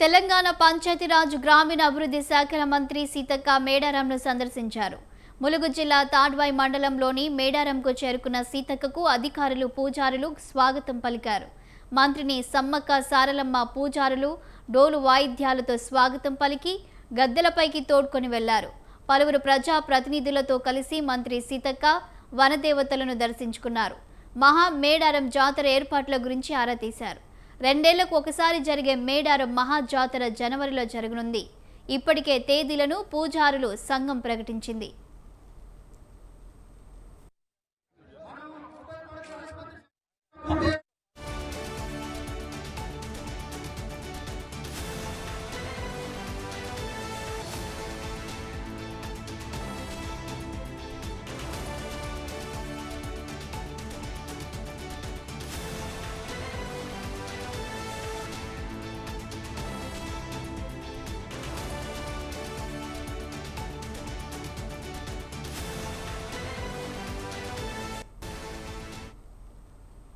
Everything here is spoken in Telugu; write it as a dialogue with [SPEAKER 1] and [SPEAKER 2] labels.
[SPEAKER 1] తెలంగాణ పంచాయతీరాజ్ గ్రామీణ అభివృద్ధి శాఖల మంత్రి సీతక్క మేడారంను సందర్శించారు. ములుగు జిల్లా తాడ్వాయి మండలంలోని మేడారంకు చేరుకున్న సీతక్కకు అధికారులు, పూజారులు స్వాగతం పలికారు. మంత్రిని సమ్మక్క సారలమ్మ పూజారులు డోలు వాయిద్యాలతో స్వాగతం పలికి గద్దెలపైకి తోడ్కొని వెళ్లారు. పలువురు ప్రజా ప్రతినిధులతో కలిసి మంత్రి సీతక్క వనదేవతలను దర్శించుకున్నారు. మహా మేడారం జాతర ఏర్పాట్ల గురించి ఆరా తీశారు. 2 ఏళ్లకు ఒకసారి జరిగే మేడారం మహా జాతర జనవరిలో జరగనుంది. ఇప్పటికే తేదీలను పూజారులు సంఘం ప్రకటించింది.